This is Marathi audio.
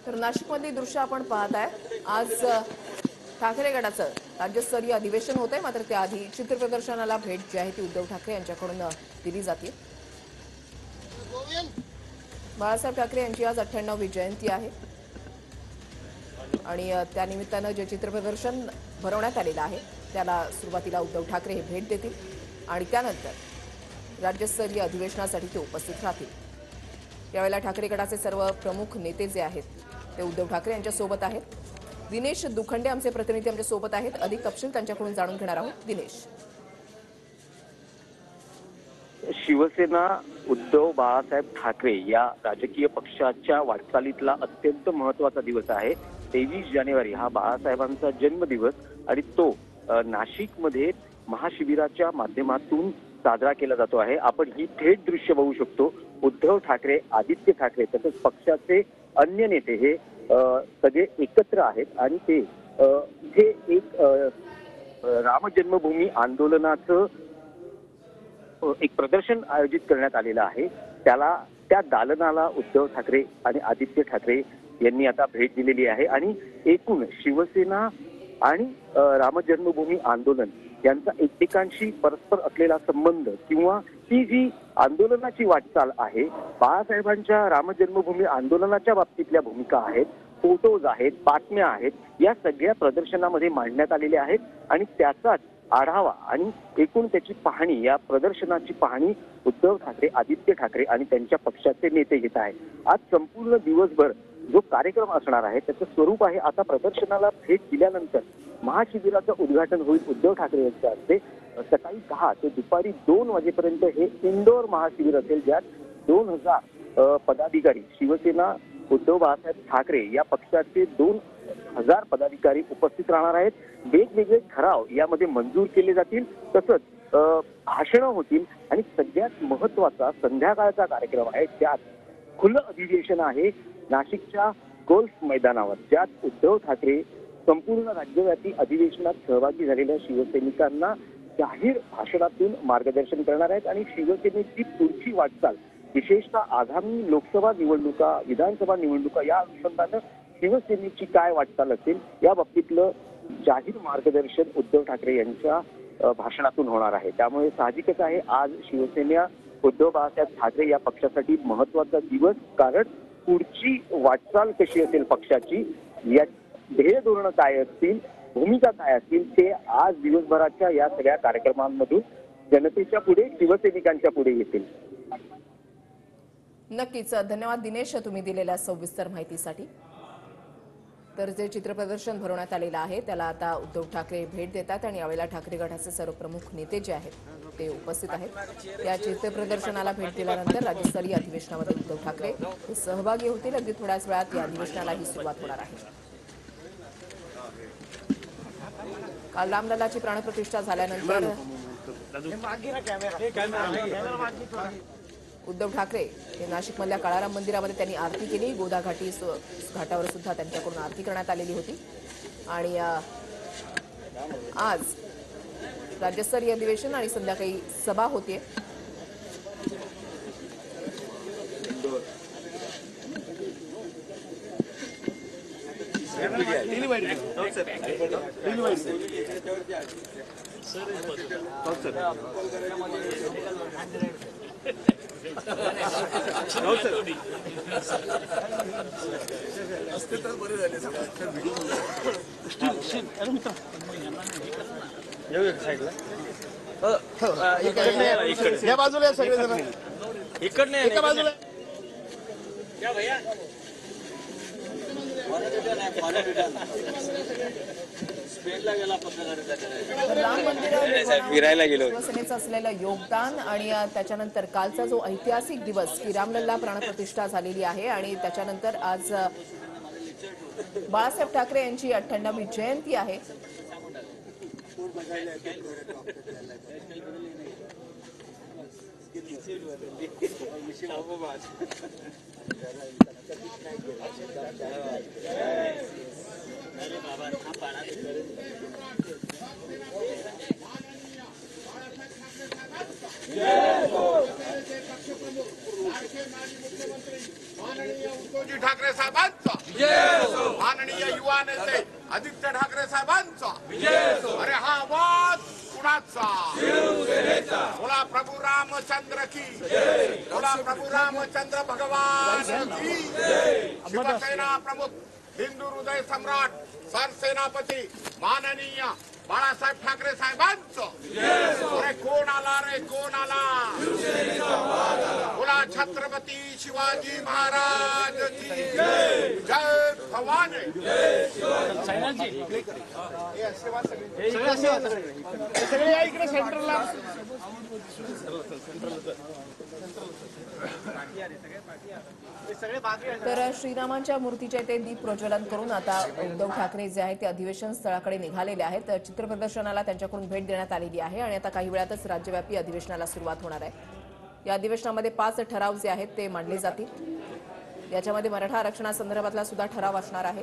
तर नाशिकमधली दृश्य आपण पाहत आहे। आज ठाकरे गटाचं राज्यस्तरीय अधिवेशन होतंय, मात्र त्याआधी चित्रप्रदर्शनाला भेट जी आहे ती उद्धव ठाकरे यांच्याकडून दिली जाते। बाळासाहेब ठाकरे यांची आज 98वी जयंती आहे आणि त्या निमित्तानं जे चित्रप्रदर्शन भरवण्यात आलेलं आहे त्याला सुरुवातीला उद्धव ठाकरे हे भेट देतील आणि त्यानंतर राज्यस्तरीय अधिवेशनासाठी ते उपस्थित राहतील। यावेळेला ठाकरे गटाचे सर्व प्रमुख नेते जे आहेत ते उद्धव ठाकरे यांच्या सोबत आहेत। दिनेश दुखंडे आमचे प्रतिनिधी आमच्या सोबत आहेत, अधिक तपशील त्यांच्याकडून जाणून घेणार आहोत। दिनेश, शिवसेना उद्धव बाळासाहेब ठाकरे या राजकीय पक्षाच्या वाटचालीतला अत्यंत महत्त्वाचा दिवस आहे। 23 जानेवारी हा बाळासाहेबांचा जन्मदिवस आणि तो नाशिकमध्ये महाशिबिराच्या माध्यमातून साजरा केला जातो आहे। आपण ही थेट दृश्य बघू शकतो। उद्धव ठाकरे, आदित्य ठाकरे तसेच पक्षाचे अन्य नेते हे सगळे एकत्र आहेत आणि ते इथे एक राम जन्मभूमी आंदोलनाचं एक प्रदर्शन आयोजित करण्यात आलेलं आहे। त्या दालनाला उद्धव ठाकरे आणि आदित्य ठाकरे यांनी आता भेट दिलेली आहे आणि एकूण शिवसेना आणि राम जन्मभूमी आंदोलन यांचा एकमेकांशी परस्पर असलेला संबंध किंवा ती जी आंदोलनाची वाटचाल आहे, बाळासाहेबांच्या राम जन्मभूमी आंदोलनाच्या बाबतीतल्या भूमिका आहेत, फोटोज आहेत, बातम्या आहेत, या सगळ्या प्रदर्शनामध्ये मांडण्यात आलेल्या आहेत आणि त्याचाच आढावा आणि एकूण त्याची पाहणी, या प्रदर्शनाची पाहणी उद्धव ठाकरे, आदित्य ठाकरे आणि त्यांच्या पक्षाचे नेते घेत आहेत। आज संपूर्ण दिवसभर जो कार्यक्रम असणार आहे त्याचं स्वरूप आहे, आता प्रदर्शनाला भेट दिल्यानंतर महाशिबिराचं उद्घाटन होईल उद्धव ठाकरे यांच्या हस्ते। सकाळी 10 ते दुपारी 2 वाजेपर्यंत हे इंडोर महाशिबिर असेल, ज्यात 2000 पदाधिकारी, शिवसेना उद्धव बाळासाहेब ठाकरे या पक्षाचे 2000 पदाधिकारी उपस्थित राहणार आहेत। वेगवेगळे ठराव यामध्ये मंजूर केले जातील, तसंच भाषणं होतील आणि सगळ्यात महत्वाचा संध्याकाळचा कार्यक्रम आहे, त्यात खुलं अधिवेशन आहे नाशिकच्या गोल्फ मैदानावर, ज्यात उद्धव ठाकरे संपूर्ण राज्यव्यापी अधिवेशनात सहभागी झालेल्या शिवसैनिकांना जाहीर भाषणातून मार्गदर्शन करणार आहेत आणि शिवसेनेची पुढची वाटचाल, विशेषतः आगामी लोकसभा निवडणुका, विधानसभा निवडणुका या अनुषंगानं शिवसेनेची काय वाटचाल असेल या बाबतीतलं जाहीर मार्गदर्शन उद्धव ठाकरे यांच्या भाषणातून होणार आहे। त्यामुळे साहजिकच आहे आज शिवसेना उद्धव बाळासाहेब ठाकरे या पक्षासाठी महत्वाचा दिवस, कारण पुढची वाटचाल कशी असेल पक्षाची, या ध्येय धोरणं काय असतील, भूमिका काय असतील, ते आज दिवसभराच्या या सगळ्या कार्यक्रमांमधून जनतेच्या पुढे, शिवसैनिकांच्या पुढे येतील। नक्कीच धन्यवाद दिनेश, तुम्ही दिलेल्या सविस्तर माहितीसाठी। तर जे चित्रप्रदर्शन भरवण्यात आलेलं आहे त्याला आता उद्धव ठाकरे भेट देतात आणि यावेळेला ठाकरे गटाचे सर्व प्रमुख नेते जे आहेत ते उपस्थित आहेत। या चित्रप्रदर्शनाला भेट दिल्यानंतर राज्यस्तरीय अधिवेशनामध्ये उद्धव ठाकरे हे सहभागी होतील। अगदी थोड्याच वेळात या अधिवेशनालाही सुरुवात होणार आहे। काल रामलल्लाची प्राणप्रतिष्ठा झाल्यानंतर उद्धव ठाकरे हे नाशिकमधल्या काळाराम मंदिरामध्ये त्यांनी आरती केली। गोदा घाटावर सुद्धा त्यांच्याकडून आरती करण्यात आलेली होती आणि आज राज्यस्तरीय अधिवेशन आणि संध्याकाळी सभा होतीये। या बाजूला सगळे जण इकडने एका बाजूला राम मंदिरात फिरायला गेलो, शिवसेनेचं असलेलं योगदान आणि त्याच्यानंतर कालचा जो ऐतिहासिक दिवस की रामलल्ला प्राणप्रतिष्ठा झालेली आहे आणि त्याच्यानंतर आज बाळासाहेब ठाकरे यांची 98वी जयंती आहे। उद्धवजी ठाकरे साहेबांचा नेते आदित्य ठाकरे साहेबांचा अरे हा आवाज कुणाचा? बोला प्रभू रामचंद्र की, बोला प्रभू रामचंद्र भगवान की. शिवसेना प्रमुख हिंदू हृदय सम्राट सरसेनापती माननीय बाळासाहेब ठाकरे साहेबांचं अरे कोण आला रे कोण आला? बोला छत्रपती शिवाजी महाराज की जय भवानी. सगळे या इकडे सेंटरला. तर श्रीरामांच्या मूर्तीचे ते दीप प्रज्वलन करून आता उद्धव ठाकरे जे आहेत ते अधिवेशन स्थळाकडे निघालेले आहेत. चित्रप्रदर्शनाला त्यांच्याकडून भेट देण्यात आलेली आहे आणि आता काही वेळातच राज्यव्यापी अधिवेशनाला सुरुवात होणार आहे. या अधिवेशनामध्ये 5 ठराव जे आहेत ते मांडले जातील. याच्यामध्ये मराठा आरक्षणासंदर्भातला सुद्धा ठराव असणार आहे.